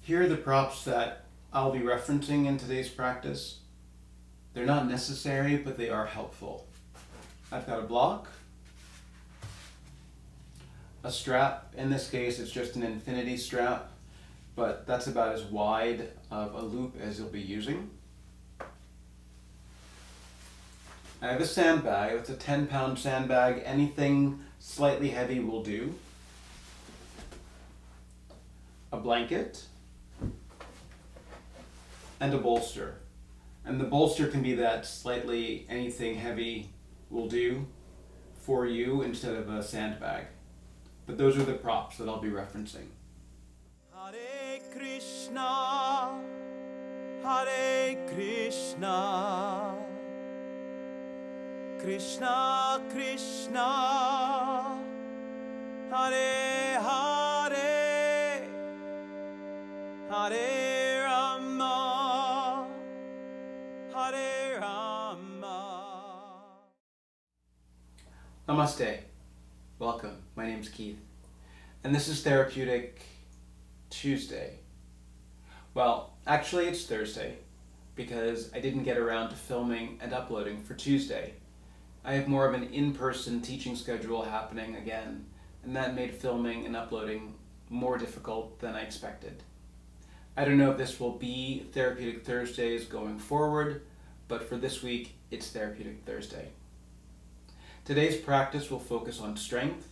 Here are the props that I'll be referencing in today's practice. They're not necessary, but they are helpful. I've got a block, a strap. In this case, it's just an infinity strap, but that's about as wide of a loop as you'll be using. I have a sandbag. It's a 10-pound sandbag. Anything slightly heavy will do. A blanket and a bolster. And the bolster can be that slightly anything heavy will do for you instead of a sandbag. But those are the props that I'll be referencing. Hare Krishna, Hare Krishna, Krishna Krishna, Hare Hare, Hare Rama, Hare Rama. Namaste. Welcome. My name's Keith. And this is Therapeutic Tuesday. Well, actually it's Thursday because I didn't get around to filming and uploading for Tuesday. I have more of an in-person teaching schedule happening again, and that made filming and uploading more difficult than I expected. I don't know if this will be Therapeutic Thursdays going forward, but for this week, it's Therapeutic Thursday. Today's practice will focus on strength,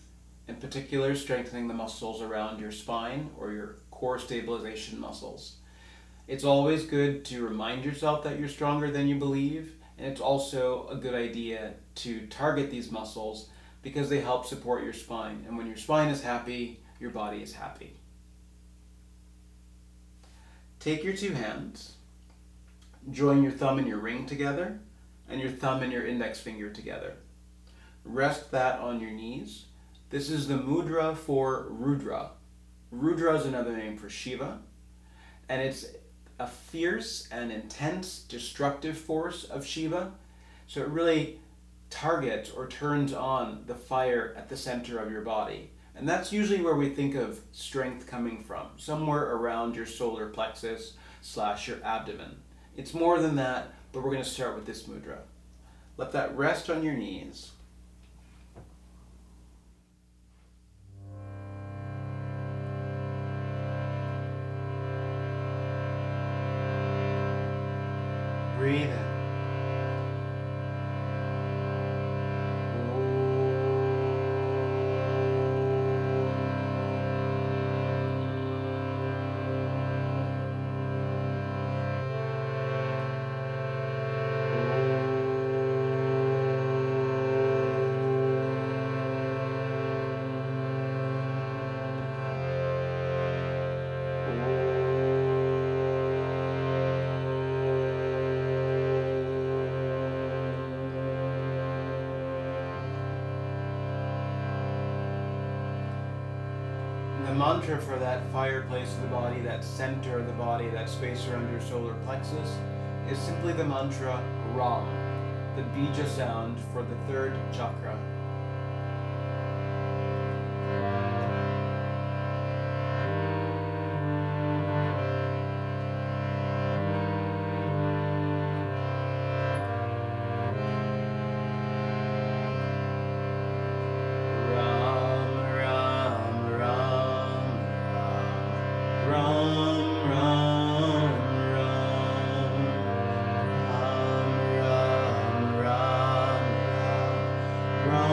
in particular strengthening the muscles around your spine or your core stabilization muscles. It's always good to remind yourself that you're stronger than you believe, and it's also a good idea to target these muscles because they help support your spine. And when your spine is happy, your body is happy. Take your two hands, join your thumb and your ring together, and your thumb and your index finger together. Rest that on your knees. This is the mudra for Rudra. Rudra is another name for Shiva, and it's a fierce and intense destructive force of Shiva. So it really targets or turns on the fire at the center of your body. And that's usually where we think of strength coming from, somewhere around your solar plexus / your abdomen. It's more than that, but we're going to start with this mudra. Let that rest on your knees. Breathe in. The mantra for that fireplace of the body, that center of the body, that space around your solar plexus, is simply the mantra Ram, the bija sound for the third chakra. Ram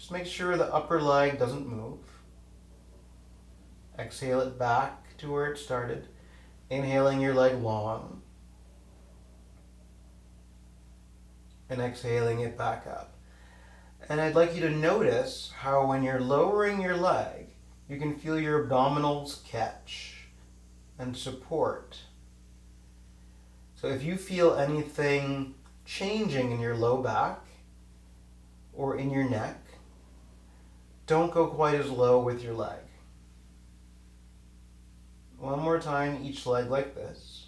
Just make sure the upper leg doesn't move. Exhale it back to where it started. Inhaling your leg long. And exhaling it back up. And I'd like you to notice how when you're lowering your leg, you can feel your abdominals catch and support. So if you feel anything changing in your low back or in your neck, don't go quite as low with your leg. One more time, each leg like this.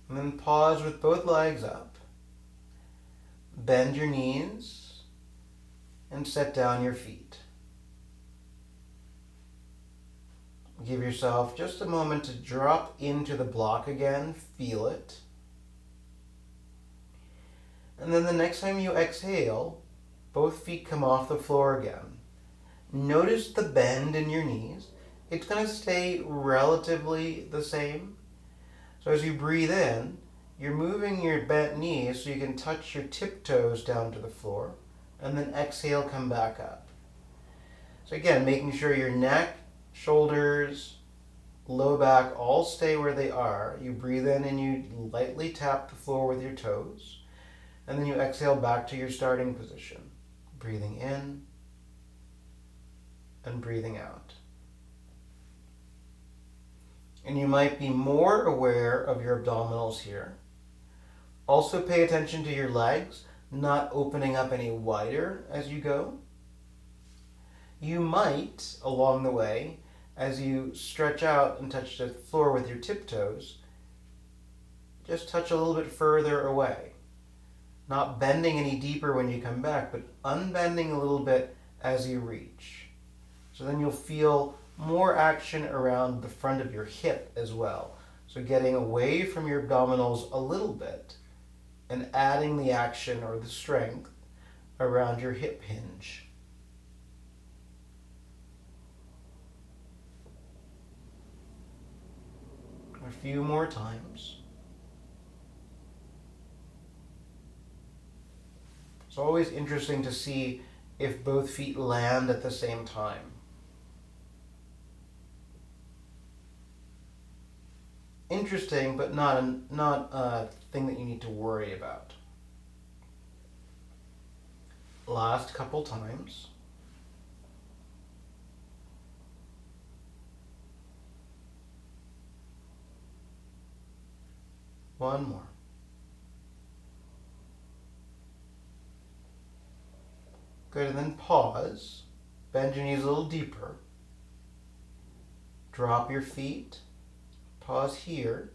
And then pause with both legs up. Bend your knees and set down your feet. Give yourself just a moment to drop into the block again. Feel it. And then the next time you exhale, both feet come off the floor again. Notice the bend in your knees. It's going to stay relatively the same. So as you breathe in, you're moving your bent knees so you can touch your tiptoes down to the floor, and then exhale, come back up. So again, making sure your neck, shoulders, low back all stay where they are. You breathe in and you lightly tap the floor with your toes, and then you exhale back to your starting position. Breathing in and breathing out. And you might be more aware of your abdominals here. Also pay attention to your legs, not opening up any wider as you go. You might, along the way, as you stretch out and touch the floor with your tiptoes, just touch a little bit further away. Not bending any deeper when you come back, but unbending a little bit as you reach. So then you'll feel more action around the front of your hip as well. So getting away from your abdominals a little bit and adding the action or the strength around your hip hinge. A few more times. It's always interesting to see if both feet land at the same time. Interesting, but not a thing that you need to worry about. Last couple times. One more. Good, and then pause. Bend your knees a little deeper. Drop your feet. Pause here.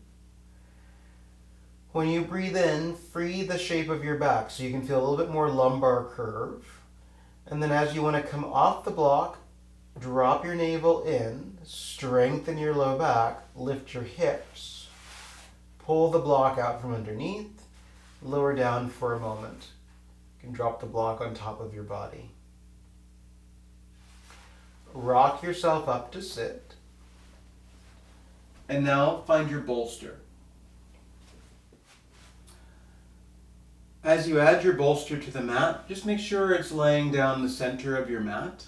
When you breathe in, free the shape of your back so you can feel a little bit more lumbar curve. And then as you want to come off the block, drop your navel in, strengthen your low back, lift your hips, pull the block out from underneath, lower down for a moment. You can drop the block on top of your body. Rock yourself up to sit. And now find your bolster. As you add your bolster to the mat, just make sure it's laying down the center of your mat.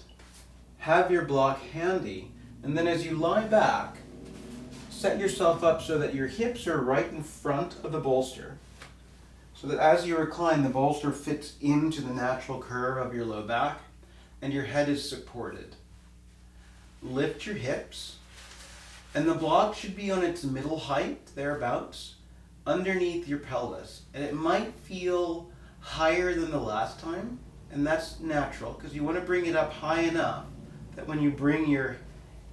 Have your block handy, and then as you lie back, set yourself up so that your hips are right in front of the bolster, so that as you recline, the bolster fits into the natural curve of your low back, and your head is supported. Lift your hips. And the block should be on its middle height, thereabouts, underneath your pelvis. And it might feel higher than the last time, and that's natural, because you want to bring it up high enough that when you bring your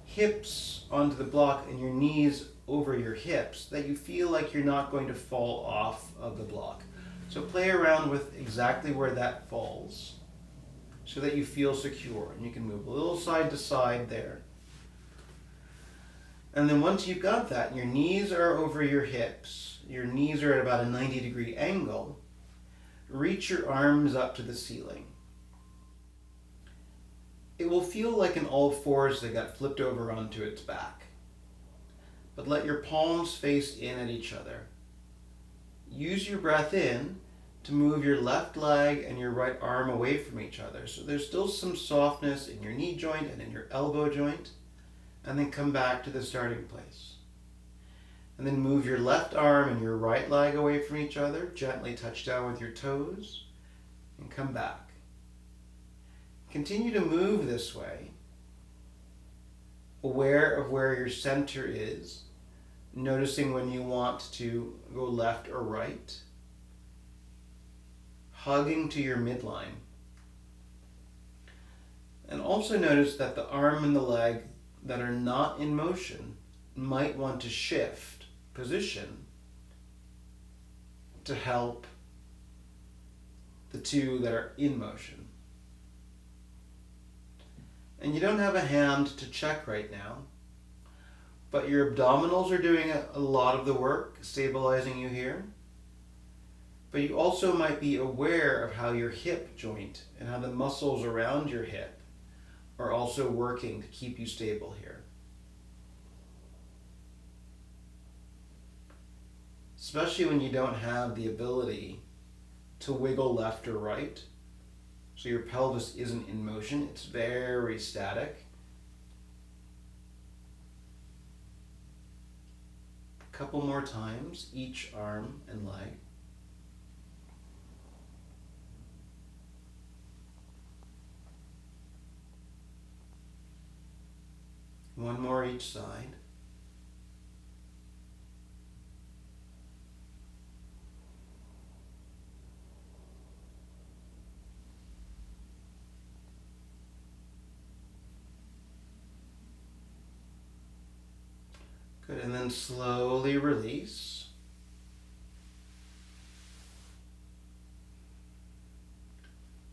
hips onto the block and your knees over your hips, that you feel like you're not going to fall off of the block. So play around with exactly where that falls, so that you feel secure. And you can move a little side to side there. And then once you've got that, your knees are over your hips, your knees are at about a 90-degree angle, reach your arms up to the ceiling. It will feel like an all fours that got flipped over onto its back. but let your palms face in at each other. Use your breath in to move your left leg and your right arm away from each other. So there's still some softness in your knee joint and in your elbow joint. And then come back to the starting place. And then move your left arm and your right leg away from each other. Gently touch down with your toes and come back. Continue to move this way, aware of where your center is, noticing when you want to go left or right, hugging to your midline. And also notice that the arm and the leg that are not in motion might want to shift position to help the two that are in motion. And you don't have a hand to check right now, but your abdominals are doing a lot of the work, stabilizing you here. But you also might be aware of how your hip joint and how the muscles around your hip are also working to keep you stable here. Especially when you don't have the ability to wiggle left or right. So your pelvis isn't in motion, it's very static. A couple more times, each arm and leg. One more each side. Good, and then slowly release.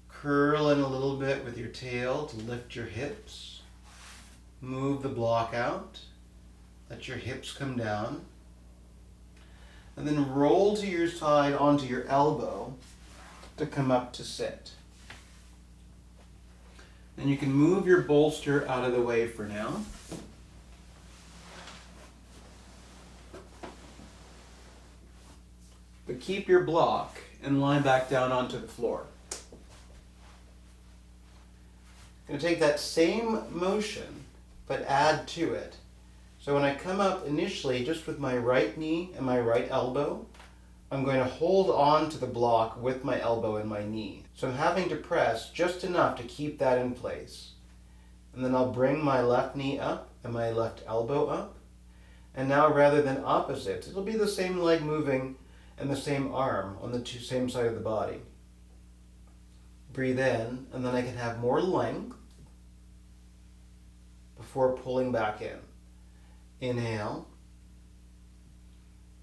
Curl in a little bit with your tail to lift your hips. Move the block out. Let your hips come down. And then roll to your side onto your elbow to come up to sit. And you can move your bolster out of the way for now. But keep your block and lie back down onto the floor. I'm going to take that same motion, but add to it. So when I come up initially, just with my right knee and my right elbow, I'm going to hold on to the block with my elbow and my knee. So I'm having to press just enough to keep that in place. And then I'll bring my left knee up and my left elbow up. And now rather than opposites, it'll be the same leg moving and the same arm on the same side of the body. Breathe in, and then I can have more length before pulling back in. Inhale,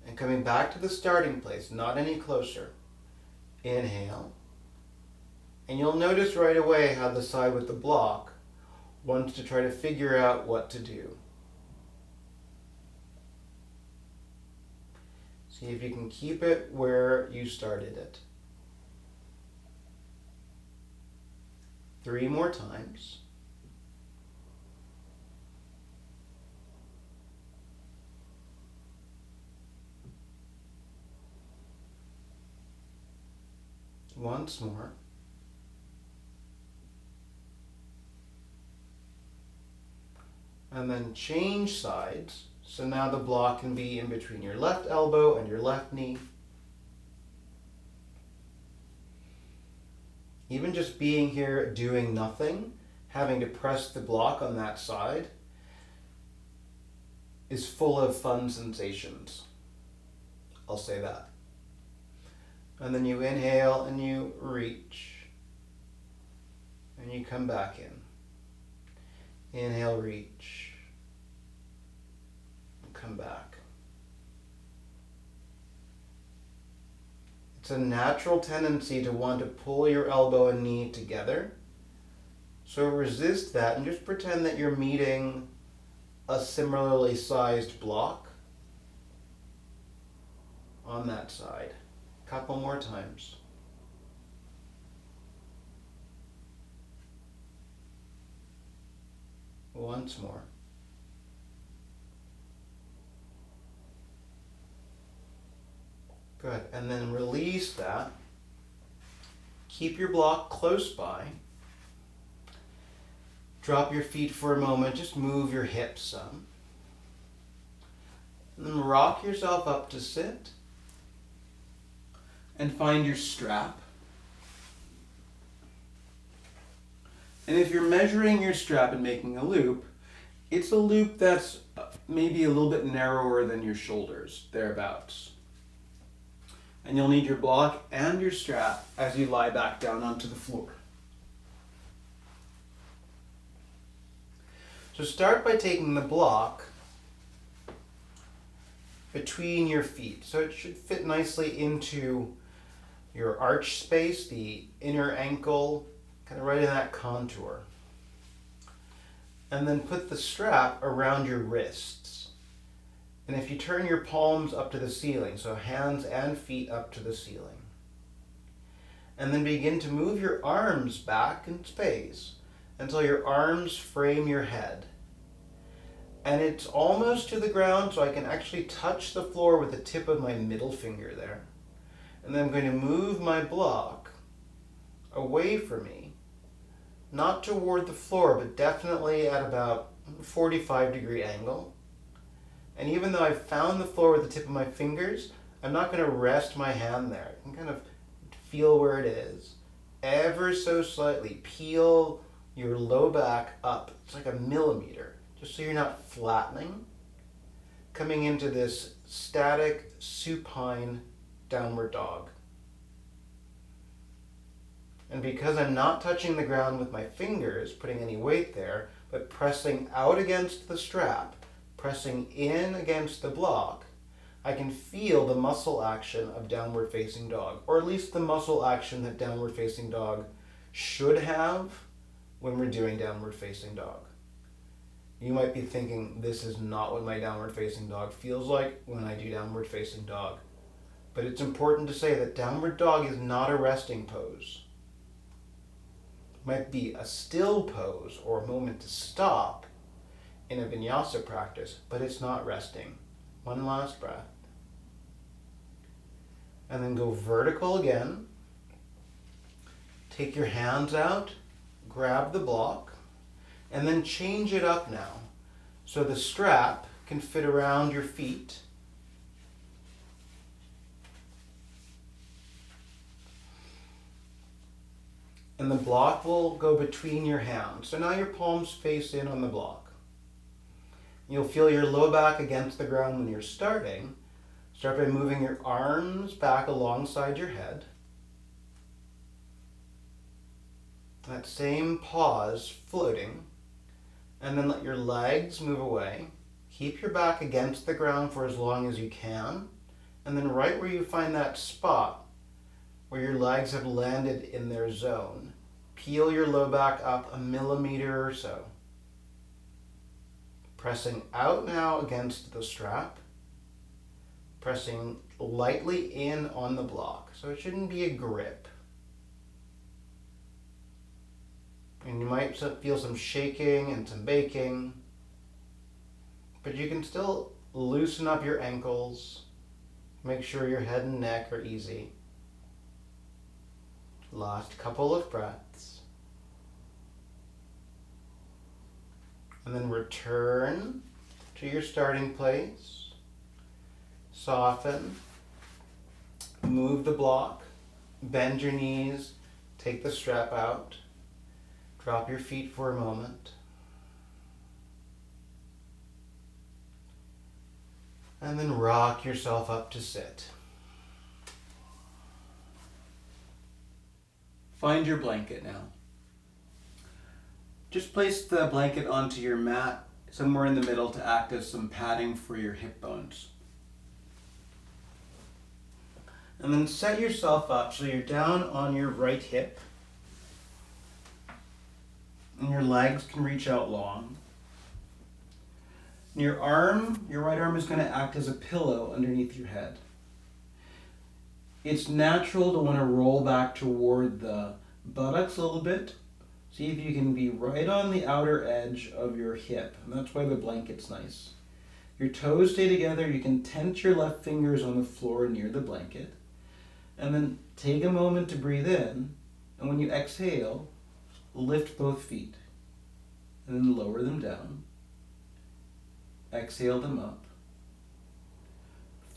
and coming back to the starting place, not any closer. Inhale, and you'll notice right away how the side with the block wants to try to figure out what to do. See if you can keep it where you started it. 3 more times. Once more. And then change sides. So now the block can be in between your left elbow and your left knee. Even just being here doing nothing, having to press the block on that side, is full of fun sensations. I'll say that. And then you inhale and you reach. And you come back in. Inhale, reach. And come back. It's a natural tendency to want to pull your elbow and knee together. So resist that and just pretend that you're meeting a similarly sized block on that side. Couple more times. Once more. Good. And then release that. Keep your block close by. Drop your feet for a moment. Just move your hips some. And then rock yourself up to sit. And find your strap. And if you're measuring your strap and making a loop, it's a loop that's maybe a little bit narrower than your shoulders, thereabouts. And you'll need your block and your strap as you lie back down onto the floor. So start by taking the block between your feet. So it should fit nicely into your arch space, the inner ankle, kind of right in that contour. And then put the strap around your wrists. And if you turn your palms up to the ceiling, so hands and feet up to the ceiling. And then begin to move your arms back in space until your arms frame your head. And it's almost to the ground, so I can actually touch the floor with the tip of my middle finger there. And then I'm going to move my block away from me, not toward the floor, but definitely at about 45-degree angle. And even though I've found the floor with the tip of my fingers, I'm not going to rest my hand there. I can kind of feel where it is. Ever so slightly, peel your low back up. It's like a millimeter, just so you're not flattening. Coming into this static, supine downward dog. And because I'm not touching the ground with my fingers, putting any weight there, but pressing out against the strap, pressing in against the block, I can feel the muscle action of downward facing dog, or at least the muscle action that downward facing dog should have when we're doing downward facing dog. You might be thinking, this is not what my downward facing dog feels like when I do downward facing dog. But it's important to say that downward dog is not a resting pose. It might be a still pose or a moment to stop in a vinyasa practice, but it's not resting. One last breath. And then go vertical again. Take your hands out, grab the block, and then change it up now. So the strap can fit around your feet. And the block will go between your hands. So now your palms face in on the block. You'll feel your low back against the ground when you're starting. Start by moving your arms back alongside your head. That same pause, floating. And then let your legs move away. Keep your back against the ground for as long as you can. And then right where you find that spot, where your legs have landed in their zone, peel your low back up a millimeter or so. Pressing out now against the strap. Pressing lightly in on the block. So it shouldn't be a grip. And you might feel some shaking and some baking. But you can still loosen up your ankles. Make sure your head and neck are easy. Last couple of breaths. And then return to your starting place. Soften. Move the block. Bend your knees. Take the strap out. Drop your feet for a moment. And then rock yourself up to sit. Find your blanket now. Just place the blanket onto your mat somewhere in the middle to act as some padding for your hip bones. And then set yourself up so you're down on your right hip. And your legs can reach out long. And your right arm is going to act as a pillow underneath your head. It's natural to want to roll back toward the buttocks a little bit. See if you can be right on the outer edge of your hip. And that's why the blanket's nice. Your toes stay together. You can tent your left fingers on the floor near the blanket. And then take a moment to breathe in. And when you exhale, lift both feet. And then lower them down. Exhale them up.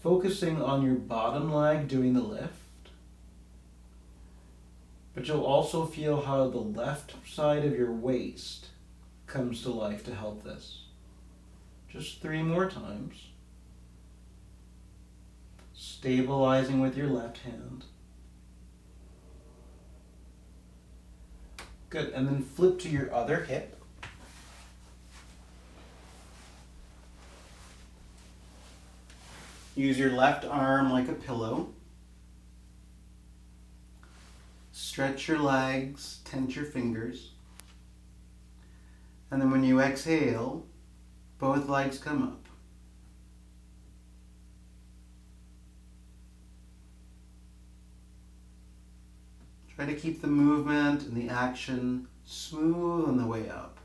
Focusing on your bottom leg doing the lift. But you'll also feel how the left side of your waist comes to life to help this. Just 3 more times. Stabilizing with your left hand. Good, and then flip to your other hip. Use your left arm like a pillow. Stretch your legs, tent your fingers. And then when you exhale, both legs come up. Try to keep the movement and the action smooth on the way up.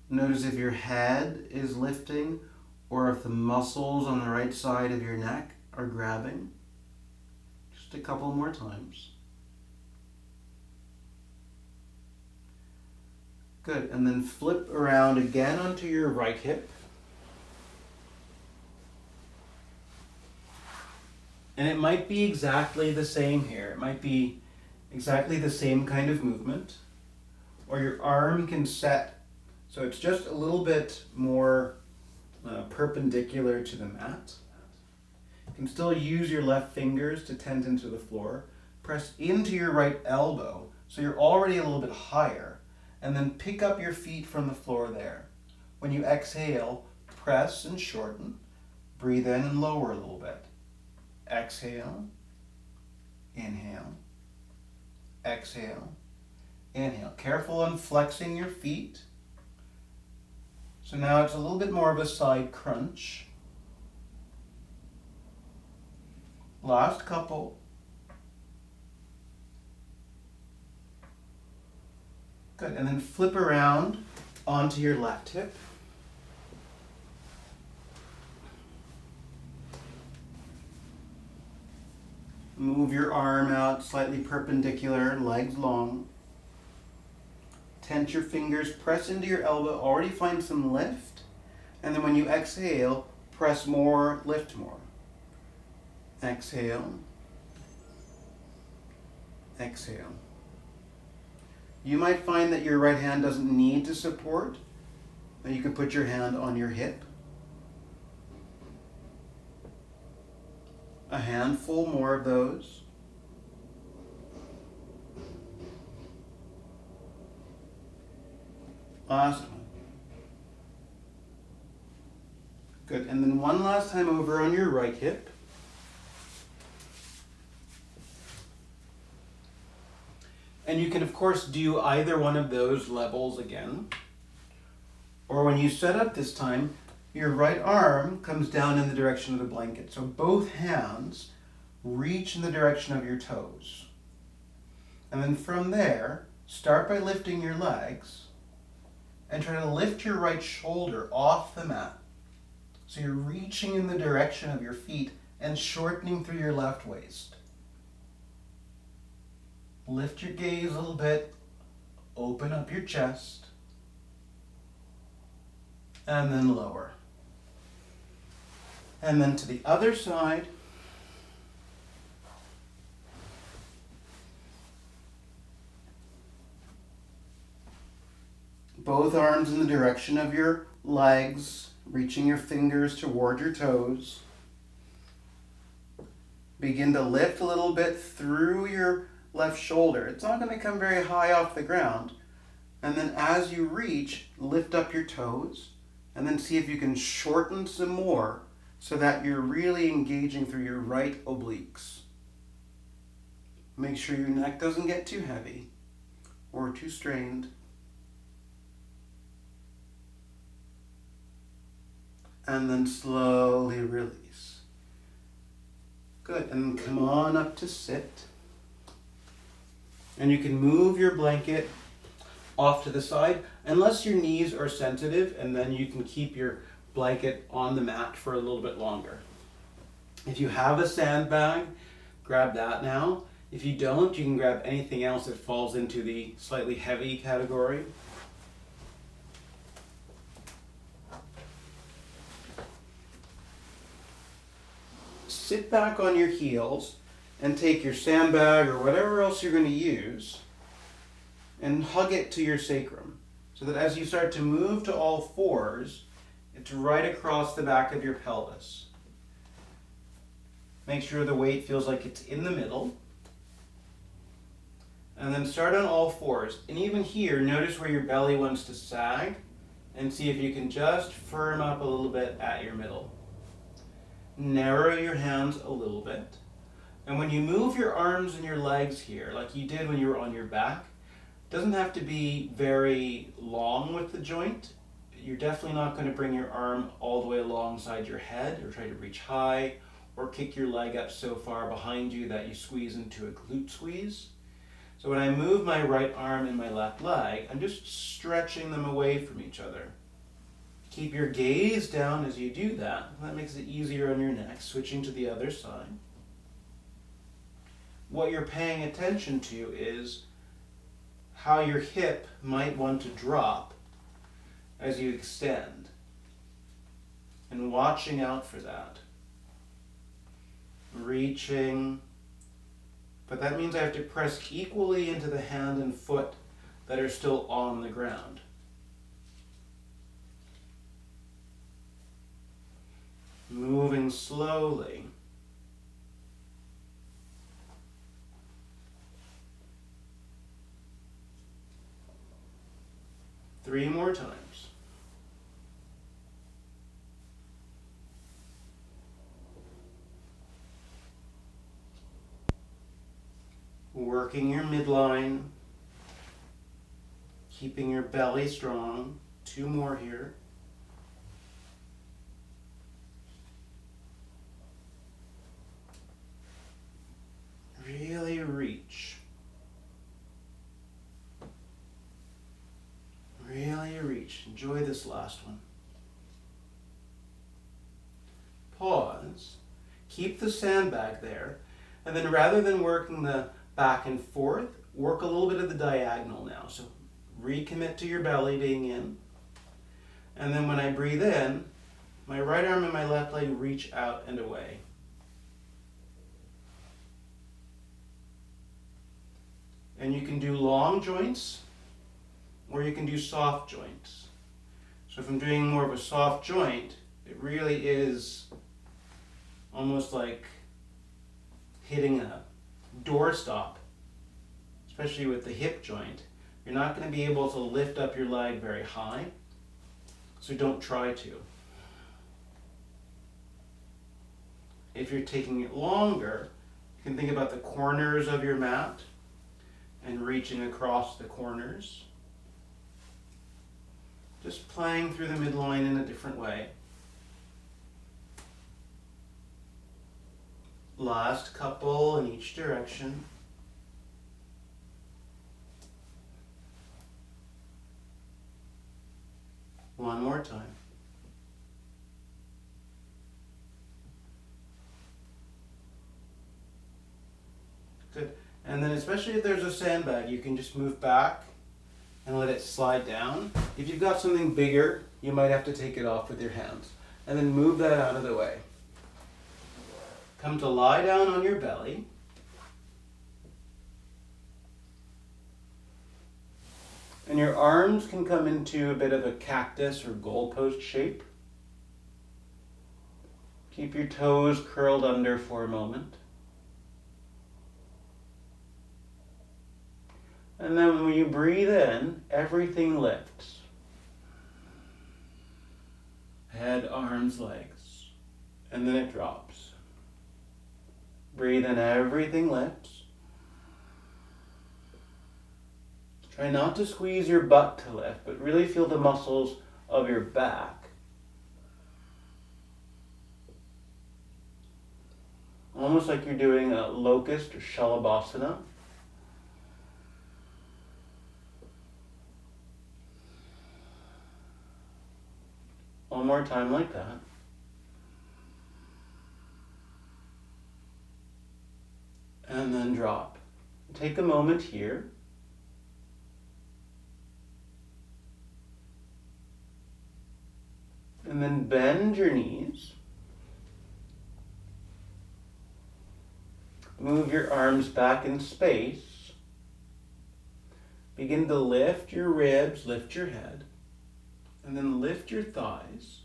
Notice if your head is lifting or if the muscles on the right side of your neck are grabbing. Just a couple more times. Good, and then flip around again onto your right hip. And it might be exactly the same here. It might be exactly the same kind of movement. Or your arm can set, so it's just a little bit more perpendicular to the mat. You can still use your left fingers to tent into the floor. Press into your right elbow, so you're already a little bit higher. And then pick up your feet from the floor there. When you exhale, press and shorten. Breathe in and lower a little bit. Exhale, inhale, exhale, inhale. Careful on flexing your feet. So now it's a little bit more of a side crunch. Last couple. Good, and then flip around onto your left hip. Move your arm out slightly perpendicular, legs long. Tent your fingers, press into your elbow, already find some lift. And then when you exhale, press more, lift more. Exhale. Exhale. You might find that your right hand doesn't need to support. You can put your hand on your hip. A handful more of those. Last one. Good. And then one last time over on your right hip. And you can, of course, do either one of those levels again. Or when you set up this time, your right arm comes down in the direction of the blanket. So both hands reach in the direction of your toes. And then from there, start by lifting your legs and try to lift your right shoulder off the mat. So you're reaching in the direction of your feet and shortening through your left waist. Lift your gaze a little bit, open up your chest, and then lower. And then to the other side. Both arms in the direction of your legs, reaching your fingers toward your toes. Begin to lift a little bit through your left shoulder. It's not going to come very high off the ground. And then as you reach, lift up your toes and then see if you can shorten some more so that you're really engaging through your right obliques. Make sure your neck doesn't get too heavy or too strained. And then slowly release. Good, and come on up to sit. And you can move your blanket off to the side, unless your knees are sensitive, and then you can keep your blanket on the mat for a little bit longer. If you have a sandbag, grab that now. If you don't, you can grab anything else that falls into the slightly heavy category. Sit back on your heels and take your sandbag or whatever else you're going to use and hug it to your sacrum, so that as you start to move to all fours, it's right across the back of your pelvis. Make sure the weight feels like it's in the middle. And then start on all fours. And even here, notice where your belly wants to sag, and see if you can just firm up a little bit at your middle. Narrow your hands a little bit. And when you move your arms and your legs here, like you did when you were on your back, it doesn't have to be very long with the joint. You're definitely not going to bring your arm all the way alongside your head or try to reach high or kick your leg up so far behind you that you squeeze into a glute squeeze. So when I move my right arm and my left leg, I'm just stretching them away from each other. Keep your gaze down as you do that. That makes it easier on your neck. Switching to the other side. What you're paying attention to is how your hip might want to drop as you extend, and watching out for that. Reaching, but that means I have to press equally into the hand and foot that are still on the ground. Moving slowly. Three more times. Working your midline, keeping your belly strong. Two more here. Really reach. Really reach. Enjoy this last one. Pause. Keep the sandbag there. And then rather than working the back and forth, work a little bit of the diagonal now. So recommit to your belly being in. And then when I breathe in, my right arm and my left leg reach out and away. And you can do long joints, or you can do soft joints. So if I'm doing more of a soft joint, it really is almost like hitting a doorstop, especially with the hip joint. You're not going to be able to lift up your leg very high, so don't try to. If you're taking it longer, you can think about the corners of your mat and reaching across the corners. Just playing through the midline in a different way. Last couple in each direction. One more time. Good. And then especially if there's a sandbag, you can just move back and let it slide down. If you've got something bigger, you might have to take it off with your hands. And then move that out of the way. Come to lie down on your belly. And your arms can come into a bit of a cactus or goalpost shape. Keep your toes curled under for a moment. And then when you breathe in, everything lifts. Head, arms, legs. And then it drops. Breathe in, everything lifts. Try not to squeeze your butt to lift, but really feel the muscles of your back. Almost like you're doing a locust or shalabhasana. more time like that. And then drop. Take a moment here. And then bend your knees. Move your arms back in space. Begin to lift your ribs, lift your head, and then lift your thighs.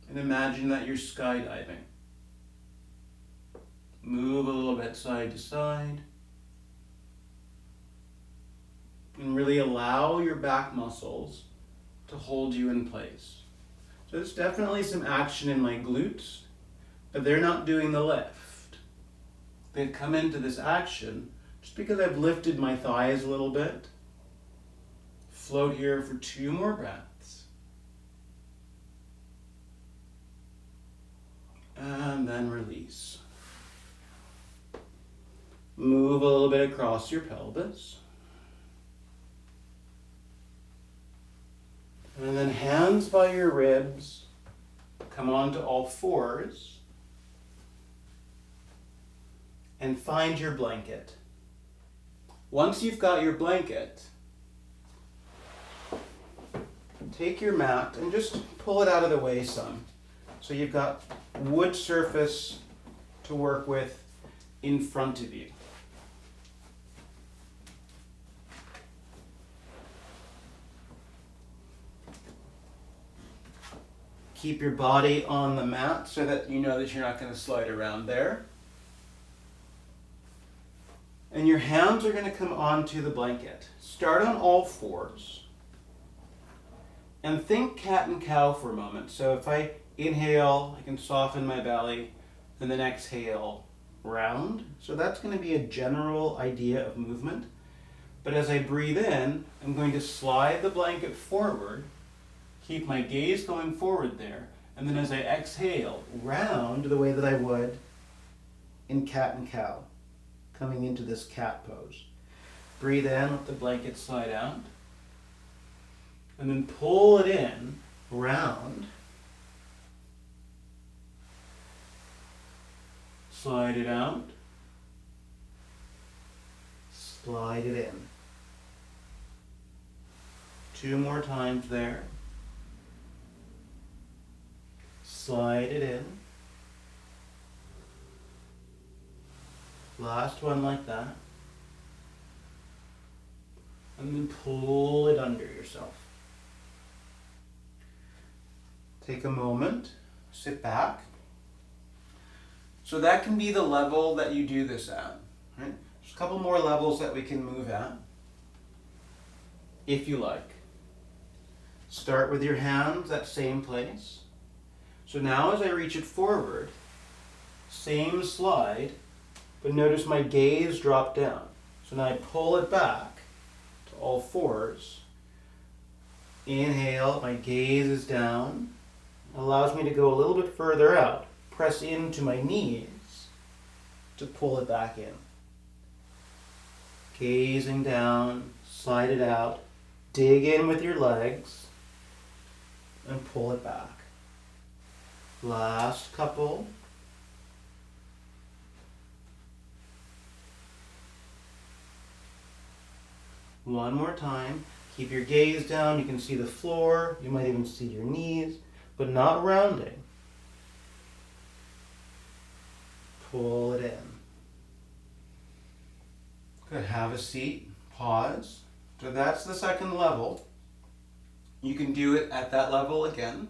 And imagine that you're skydiving. Move a little bit side to side. And really allow your back muscles to hold you in place. So there's definitely some action in my glutes, but they're not doing the lift. They've come into this action just because I've lifted my thighs a little bit. Float here for 2 more breaths. And then release. Move a little bit across your pelvis. And then hands by your ribs. Come onto all fours. And find your blanket. Once you've got your blanket, take your mat and just pull it out of the way some. So you've got wood surface to work with in front of you. Keep your body on the mat so that you know that you're not going to slide around there. And your hands are going to come onto the blanket. Start on all fours. And think cat and cow for a moment. So if I inhale, I can soften my belly, and then exhale, round. So that's going to be a general idea of movement. But as I breathe in, I'm going to slide the blanket forward, keep my gaze going forward there, and then as I exhale, round the way that I would in cat and cow, coming into this cat pose. Breathe in, let the blanket slide out, and then pull it in, round, slide it out, slide it in. 2 more times there. Slide it in. Last one like that. And then pull it under yourself. Take a moment, sit back. So that can be the level that you do this at. Right? There's a couple more levels that we can move at, if you like. Start with your hands at same place. So now as I reach it forward, same slide, but notice my gaze drop down. So now I pull it back to all fours. Inhale, my gaze is down. It allows me to go a little bit further out. Press into my knees to pull it back in. Gazing down, slide it out, dig in with your legs, and pull it back. Last couple. One more time. Keep your gaze down. You can see the floor. You might even see your knees, but not rounding. Pull it in. Good. Have a seat. Pause. So that's the second level. You can do it at that level again.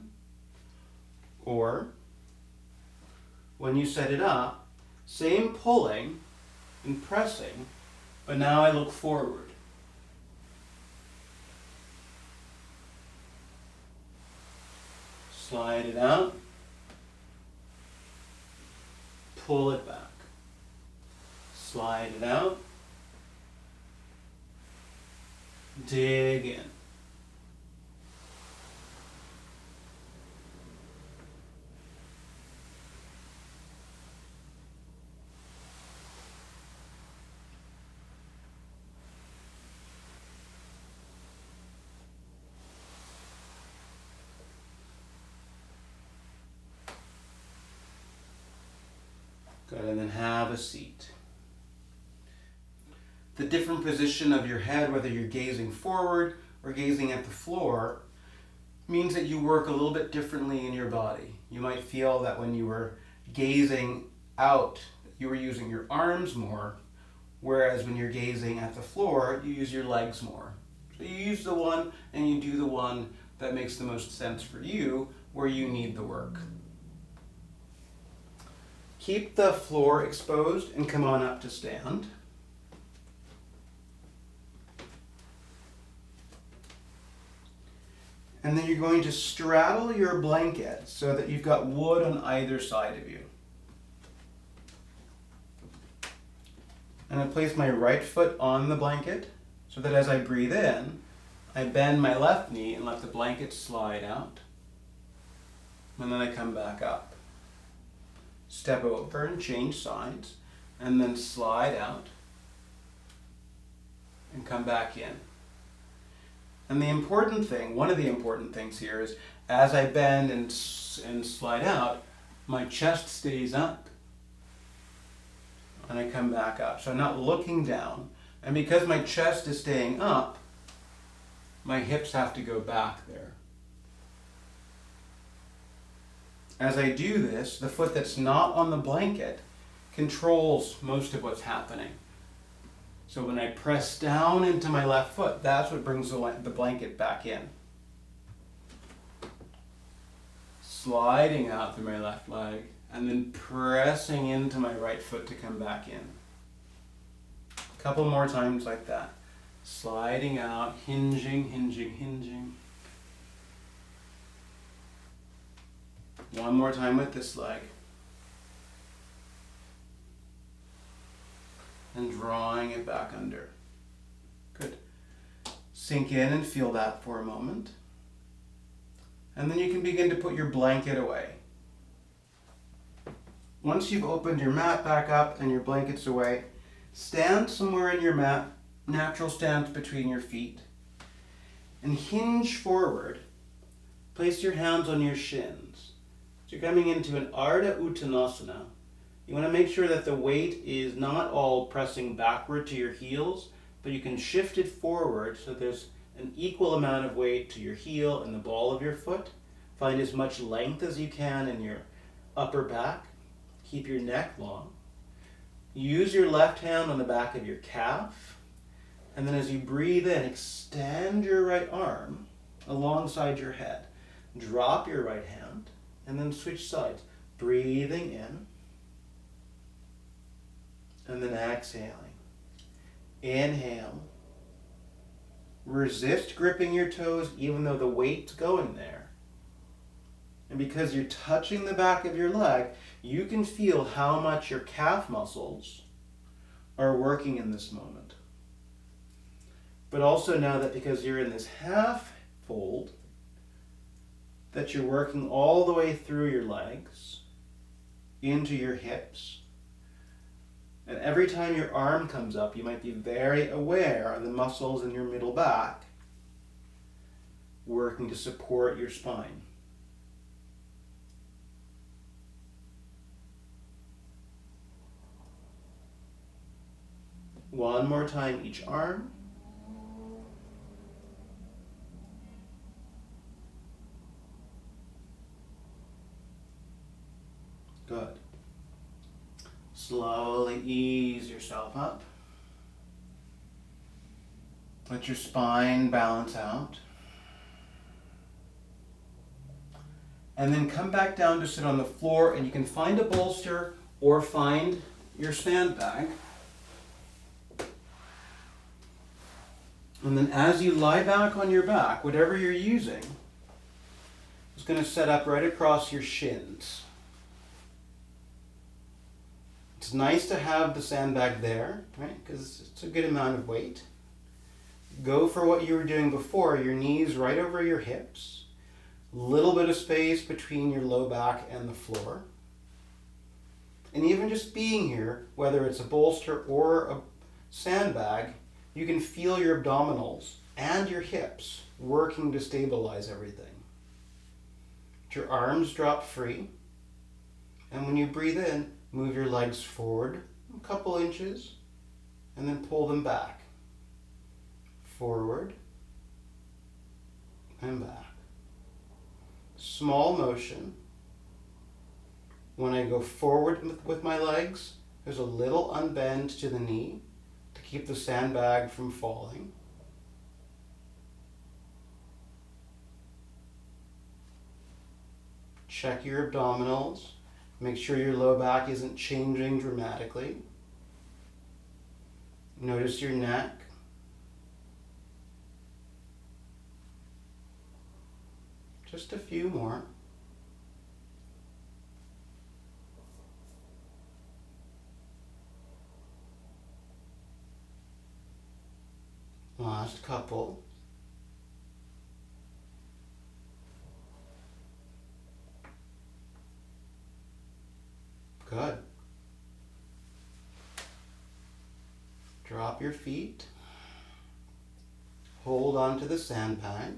Or, when you set it up, same pulling and pressing, but now I look forward. Slide it out, pull it back. Slide it out, dig in. Good, and then have a seat. The different position of your head, whether you're gazing forward or gazing at the floor, means that you work a little bit differently in your body. You might feel that when you were gazing out, you were using your arms more, whereas when you're gazing at the floor, you use your legs more. So you use the one and you do the one that makes the most sense for you, where you need the work. Keep the floor exposed and come on up to stand. And then you're going to straddle your blanket so that you've got wood on either side of you. And I place my right foot on the blanket so that as I breathe in, I bend my left knee and let the blanket slide out. And then I come back up. Step over and change sides, and then slide out and come back in. And the important thing, one of the important things here is as I bend and slide out, my chest stays up. And I come back up. So I'm not looking down. And because my chest is staying up, my hips have to go back there. As I do this, the foot that's not on the blanket controls most of what's happening. So when I press down into my left foot, that's what brings the blanket back in. Sliding out through my left leg, and then pressing into my right foot to come back in. A couple more times like that. Sliding out, hinging, hinging, hinging. One more time with this leg. And drawing it back under. Good. Sink in and feel that for a moment. And then you can begin to put your blanket away. Once you've opened your mat back up and your blankets away, stand somewhere in your mat, natural stance between your feet, and hinge forward. Place your hands on your shins. So you're coming into an Ardha Uttanasana. You want to make sure that the weight is not all pressing backward to your heels, but you can shift it forward so there's an equal amount of weight to your heel and the ball of your foot. Find as much length as you can in your upper back. Keep your neck long. Use your left hand on the back of your calf. And then as you breathe in, extend your right arm alongside your head. Drop your right hand and then switch sides. Breathing in. And then exhaling. Inhale. Resist gripping your toes even though the weight's going there. And because you're touching the back of your leg, you can feel how much your calf muscles are working in this moment. But also know that because you're in this half fold, that you're working all the way through your legs, into your hips. And every time your arm comes up, you might be very aware of the muscles in your middle back working to support your spine. One more time each arm. Good. Slowly ease yourself up. Let your spine balance out. And then come back down to sit on the floor, and you can find a bolster or find your sandbag. And then as you lie back on your back, whatever you're using is going to set up right across your shins. It's nice to have the sandbag there, right? Because it's a good amount of weight. Go for what you were doing before, your knees right over your hips. A little bit of space between your low back and the floor. And even just being here, whether it's a bolster or a sandbag, you can feel your abdominals and your hips working to stabilize everything. Let your arms drop free. And when you breathe in, Move your legs forward a couple inches and then pull them back. Forward and back. Small motion. When I go forward with my legs, there's a little unbend to the knee to keep the sandbag from falling. Check your abdominals. Make sure your low back isn't changing dramatically. Notice your neck. Just a few more. Last couple. Good. Drop your feet. Hold on to the sandbag.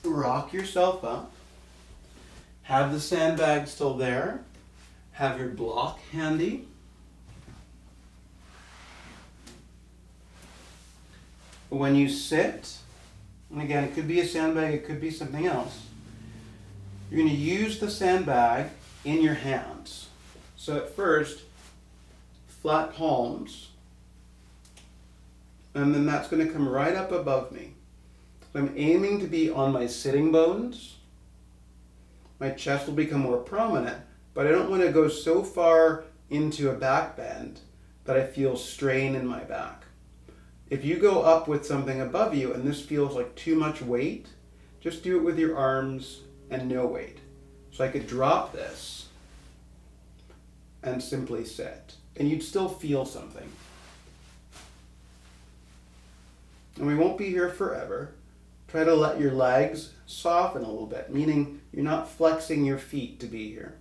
Rock yourself up. Have the sandbag still there. Have your block handy. When you sit, and again, it could be a sandbag, it could be something else, you're going to use the sandbag in your hands. So at first, flat palms, and then that's going to come right up above me. I'm aiming to be on my sitting bones. My chest will become more prominent, but I don't want to go so far into a back bend that I feel strain in my back. If you go up with something above you and this feels like too much weight, just do it with your arms and no weight. So I could drop this and simply sit, and you'd still feel something. And we won't be here forever. Try to let your legs soften a little bit, meaning you're not flexing your feet to be here.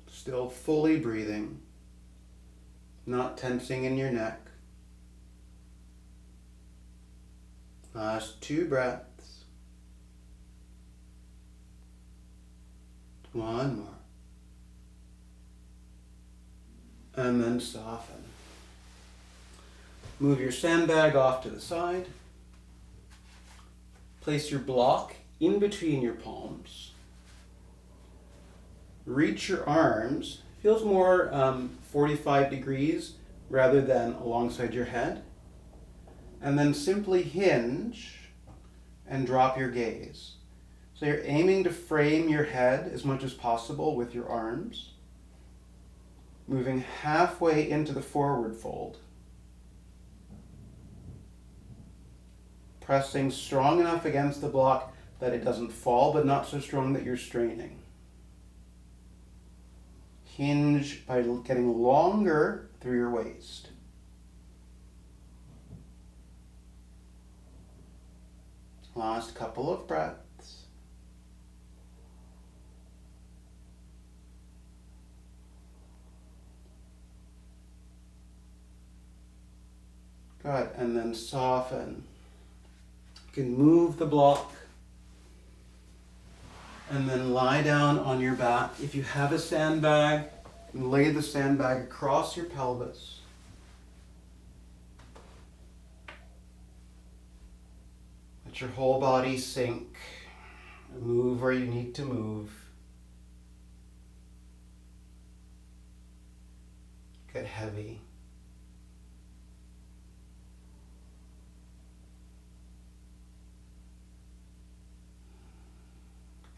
Still fully breathing, not tensing in your neck. Last 2 breaths. 1 more. And then soften. Move your sandbag off to the side. Place your block in between your palms. Reach your arms. Feels more 45 degrees rather than alongside your head. And then simply hinge and drop your gaze. So you're aiming to frame your head as much as possible with your arms. Moving halfway into the forward fold. Pressing strong enough against the block that it doesn't fall, but not so strong that you're straining. Hinge by getting longer through your waist. Last couple of breaths. Good, and then soften. You can move the block and then lie down on your back. If you have a sandbag, lay the sandbag across your pelvis. Let your whole body sink. Move where you need to move. Get heavy.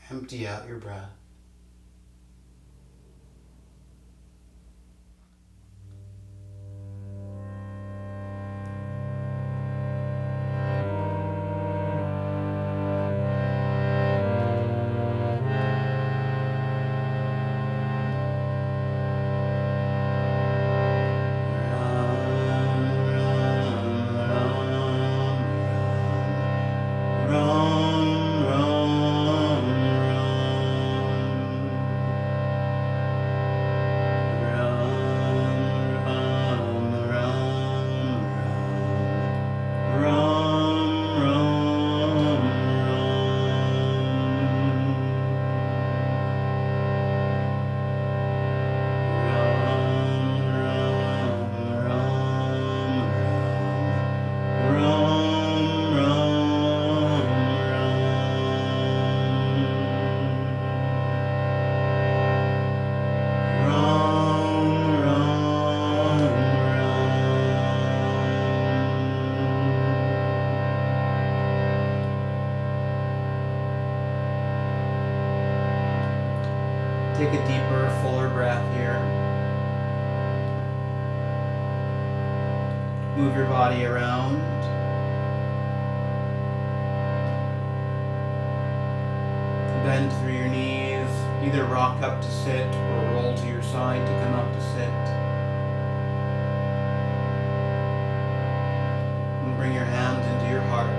Empty out your breath. Take a deeper, fuller breath here. Move your body around. Bend through your knees. Either rock up to sit or roll to your side to come up to sit. And bring your hands into your heart.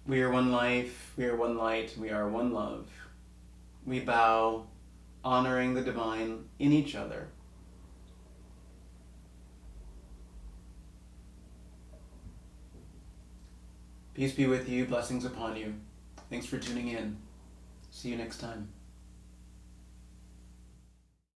We are one life, we are one light, we are one love. We bow, honoring the divine in each other. Peace be with you, blessings upon you. Thanks for tuning in. See you next time.